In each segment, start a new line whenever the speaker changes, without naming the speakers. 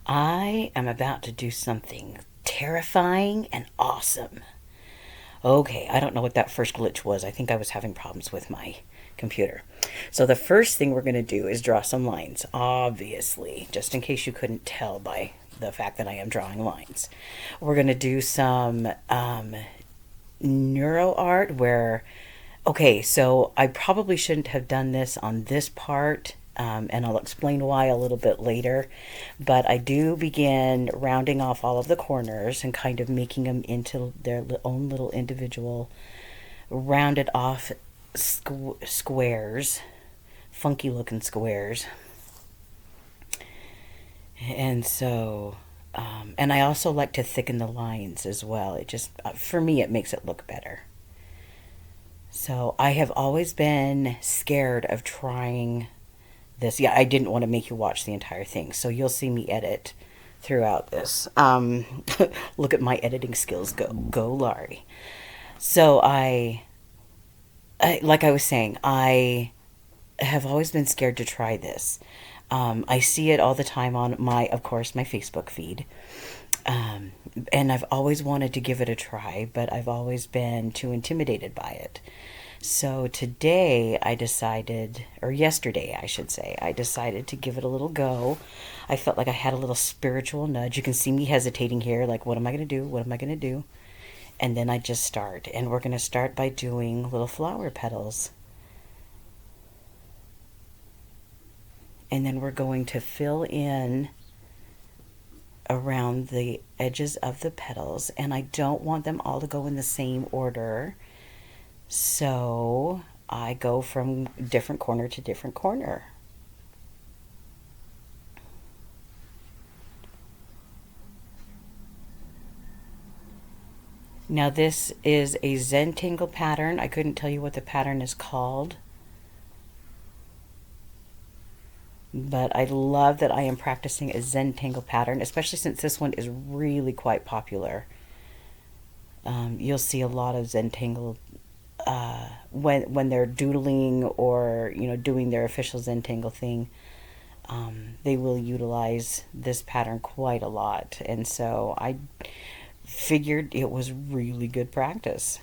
I am about to do something terrifying and awesome. Okay, I don't know what that first glitch was. I think I was having problems with my computer. So, the first thing we're going to do is draw some lines, obviously, just in case you couldn't tell by the fact that I am drawing lines. We're going to do some neuro art where, okay, so I probably shouldn't have done this on this part, and I'll explain why a little bit later. But I do begin rounding off all of the corners and kind of making them into their own little individual rounded off squares, funky looking squares. And so, and I also like to thicken the lines as well. It just, for me, it makes it look better. So I have always been scared of trying this. Yeah, I didn't want to make you watch the entire thing. So you'll see me edit throughout this. Look at my editing skills go, Laurie. So like I was saying, I have always been scared to try this. I see it all the time on of course, my Facebook feed. Um, and I've always wanted to give it a try, but I've always been too intimidated by it. So today I decided, or yesterday I should say, I decided to give it a little go. I felt like I had a little spiritual nudge. You can see me hesitating here, like, what am I going to do? What am I going to do? And then I just start. And we're going to start by doing little flower petals. And then we're going to fill in around the edges of the petals. And I don't want them all to go in the same order. So I go from different corner to different corner. Now this is a Zentangle pattern. I couldn't tell you what the pattern is called. But I love that I am practicing a Zentangle pattern, especially since this one is really quite popular. You'll see a lot of Zentangle when they're doodling or doing their official Zentangle thing. They will utilize this pattern quite a lot, and so I figured it was really good practice.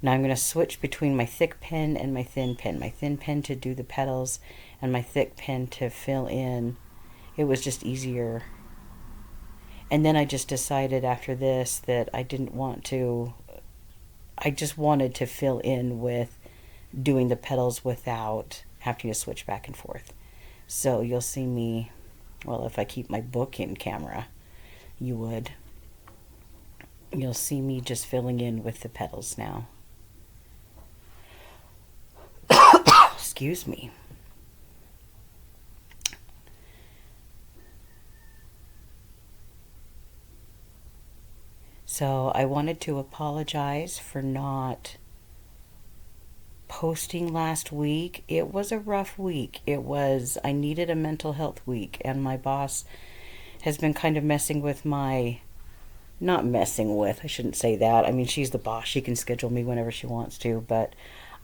Now I'm going to switch between my thick pen and my thin pen. My thin pen to do the petals and my thick pen to fill in. It was just easier. And then I just decided after this that I didn't want to, I just wanted to fill in with doing the petals without having to switch back and forth. So you'll see me, well, if I keep my book in camera, you would. You'll see me just filling in with the petals now. Excuse me. So I wanted to apologize for not posting last week. It was a rough week. I needed a mental health week, and my boss has been kind of messing with not messing with, I shouldn't say that. I mean, she's the boss. She can schedule me whenever she wants to, but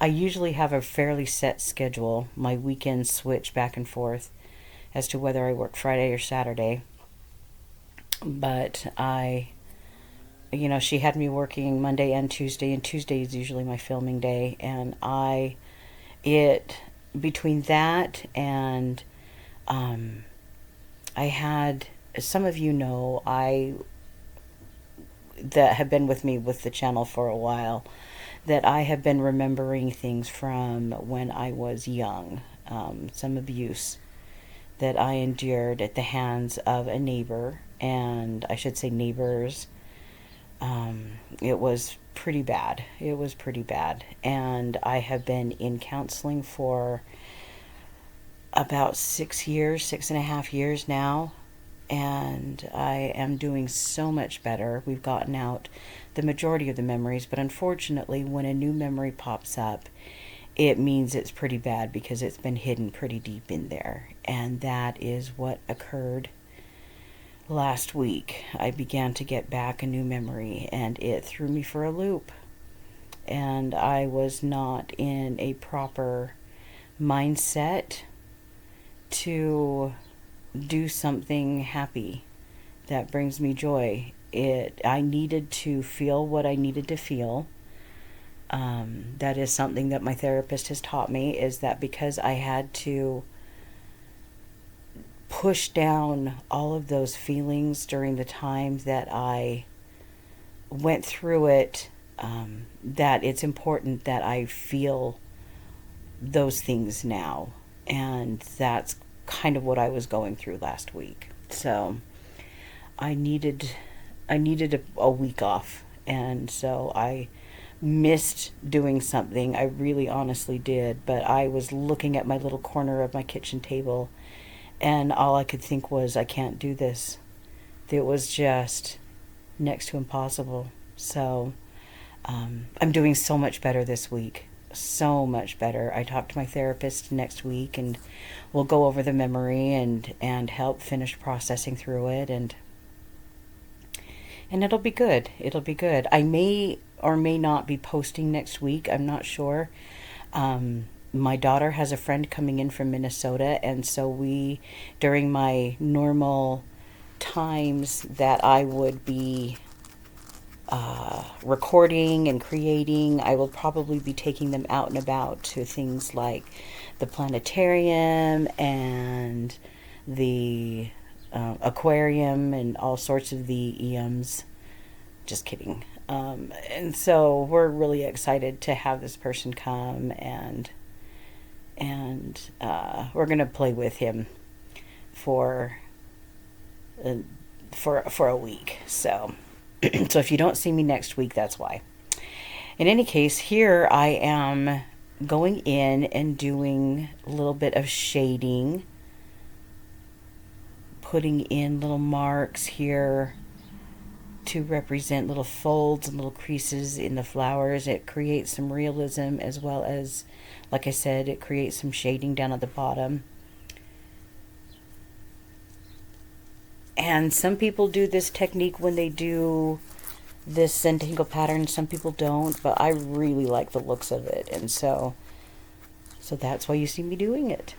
I usually have a fairly set schedule. My weekends switch back and forth as to whether I work Friday or Saturday. But she had me working Monday and Tuesday is usually my filming day, and between that and, I had, some of you know, that have been with me with the channel for a while, that I have been remembering things from when I was young, some abuse that I endured at the hands of a neighbor, and I should say neighbors. It was pretty bad. It was pretty bad. And I have been in counseling for about 6 years, 6.5 years now. And I am doing so much better. We've gotten out the majority of the memories, but unfortunately, when a new memory pops up, it means it's pretty bad because it's been hidden pretty deep in there. And that is what occurred last week. I began to get back a new memory, and it threw me for a loop. And I was not in a proper mindset to do something happy that brings me joy. I needed to feel what I needed to feel. That is something that my therapist has taught me, is that because I had to push down all of those feelings during the time that I went through it, that it's important that I feel those things now. And that's kind of what I was going through last week. So I needed a week off, and so I missed doing something. I really honestly did, but I was looking at my little corner of my kitchen table, and all I could think was, I can't do this. It was just next to impossible. So I'm doing so much better this week. So much better. I talked to my therapist next week, and we'll go over the memory and help finish processing through it, and it'll be good. It'll be good. I may or may not be posting next week. I'm not sure. My daughter has a friend coming in from Minnesota, and so during my normal times that I would be recording and creating, I will probably be taking them out and about to things like the planetarium and the aquarium and all sorts of the EMs. Just kidding. And so we're really excited to have this person come, and we're gonna play with him for a week. So so if you don't see me next week, that's why. In any case, here I am going in and doing a little bit of shading, putting in little marks here to represent little folds and little creases in the flowers. It creates some realism, as well as, like I said, it creates some shading down at the bottom. And some people do this technique when they do this Zentangle pattern. Some people don't, but I really like the looks of it, and so that's why you see me doing it.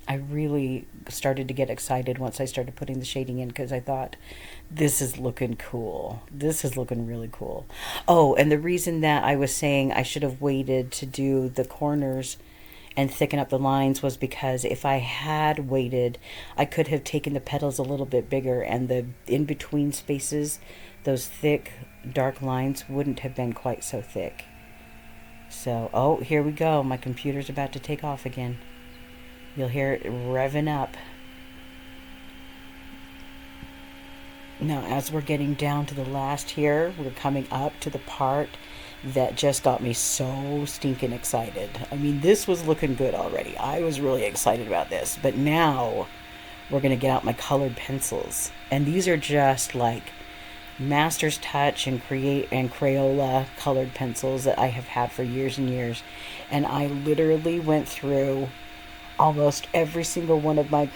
I really started to get excited once I started putting the shading in, because I thought, this is looking cool. This is looking really cool. Oh, and the reason that I was saying I should have waited to do the corners and thicken up the lines was because if I had waited, I could have taken the petals a little bit bigger, and the in-between spaces, those thick, dark lines, wouldn't have been quite so thick. So, oh, here we go. My computer's about to take off again. You'll hear it revving up. Now, as we're getting down to the last here, we're coming up to the part that just got me so stinking excited. I mean, this was looking good already. I was really excited about this. But now we're going to get out my colored pencils. And these are just like Master's Touch and Crayola colored pencils that I have had for years and years. And I literally went through almost every single one of my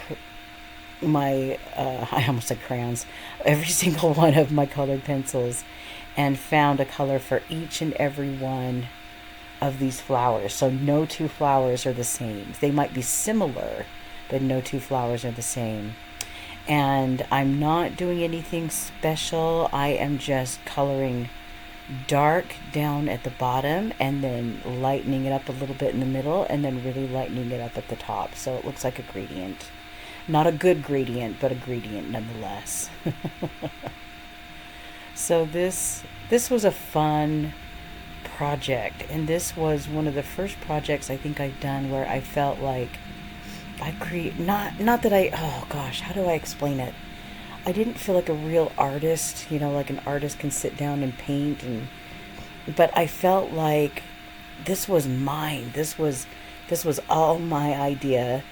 I almost said crayons, every single one of my colored pencils, and found a color for each and every one of these flowers. So no two flowers are the same. They might be similar, but no two flowers are the same. And I'm not doing anything special. I am just coloring dark down at the bottom, and then lightening it up a little bit in the middle, and then really lightening it up at the top, so it looks like a gradient. Not a good gradient, but a gradient nonetheless. So this was a fun project, and this was one of the first projects I think I've done where I felt like I create not that I, oh gosh, how do I explain it? I didn't feel like a real artist, like an artist can sit down and paint, but I felt like this was mine. This was all my idea.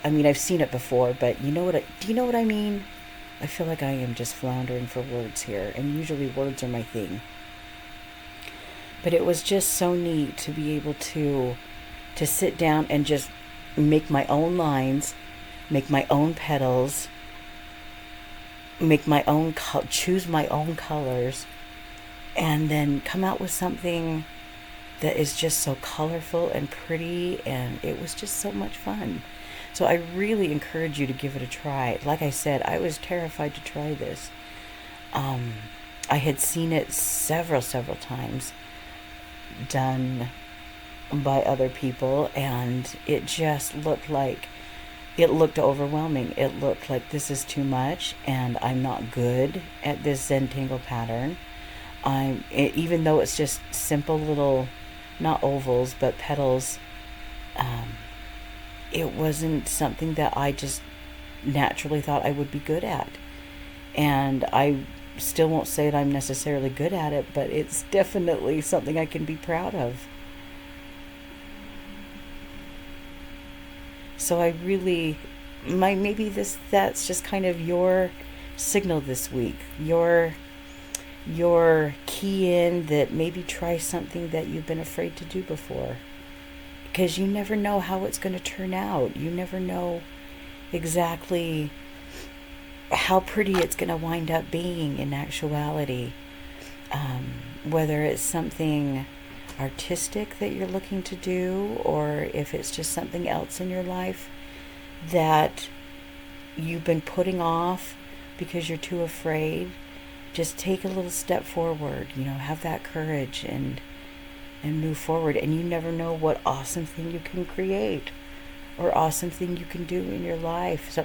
I mean, I've seen it before, but do you know what I mean? I feel like I am just floundering for words here, and usually words are my thing. But it was just so neat to be able to sit down and just make my own lines, make my own petals, make my own choose my own colors, and then come out with something that is just so colorful and pretty, and it was just so much fun. So I really encourage you to give it a try. Like I said, I was terrified to try this. Um, I had seen it several times done by other people, and it looked overwhelming. It looked like this is too much, and I'm not good at this Zentangle pattern. Even though it's just simple little, not ovals, but petals, um, it wasn't something that I just naturally thought I would be good at. And I still won't say that I'm necessarily good at it, but it's definitely something I can be proud of. So I really, maybe that's just kind of your signal this week. Your key in that maybe try something that you've been afraid to do before. Because you never know how it's going to turn out. You never know exactly how pretty it's going to wind up being in actuality. Whether it's something artistic that you're looking to do, or if it's just something else in your life that you've been putting off because you're too afraid, just take a little step forward, have that courage and move forward. And you never know what awesome thing you can create or awesome thing you can do in your life.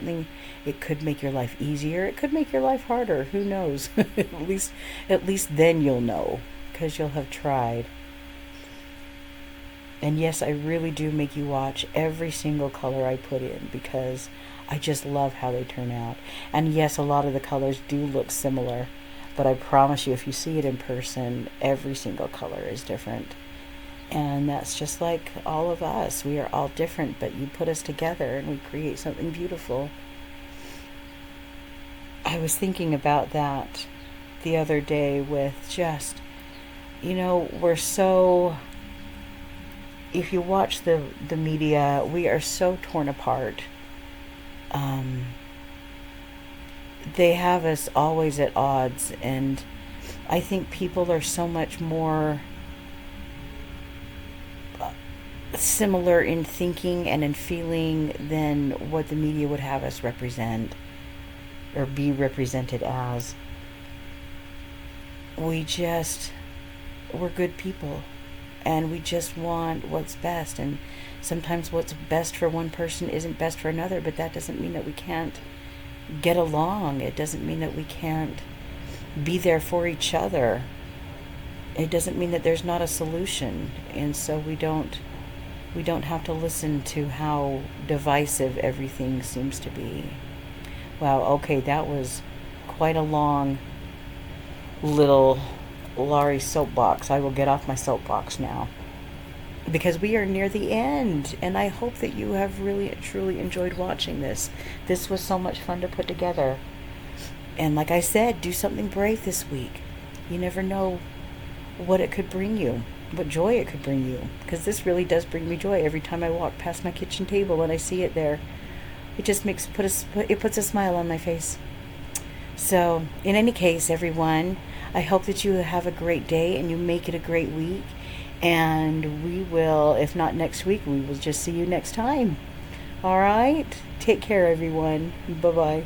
It could make your life easier, it could make your life harder, who knows. At least then you'll know, because you'll have tried. And yes, I really do make you watch every single color I put in, because I just love how they turn out. And yes, a lot of the colors do look similar, but I promise you, if you see it in person, every single color is different. And that's just like all of us. We are all different, but you put us together and we create something beautiful. I was thinking about that the other day with just, we're so, if you watch the media, we are so torn apart. Um, they have us always at odds, and I think people are so much more similar in thinking and in feeling than what the media would have us represent or be represented as. We're good people, and we just want what's best. And sometimes what's best for one person isn't best for another, but that doesn't mean that we can't get along. It doesn't mean that we can't be there for each other. It doesn't mean that there's not a solution. And so we don't have to listen to how divisive everything seems to be. Wow, okay, that was quite a long little Laurie soapbox. I will get off my soapbox now, because we are near the end, and I hope that you have really truly enjoyed watching this. This was so much fun to put together. And like I said, do something brave this week. You never know what it could bring you, what joy it could bring you, because this really does bring me joy every time I walk past my kitchen table and I see it there. It just puts a smile on my face. So in any case, everyone, I hope that you have a great day and you make it a great week, and we will, if not next week, we will just see you next time. All right, take care, everyone. Bye bye.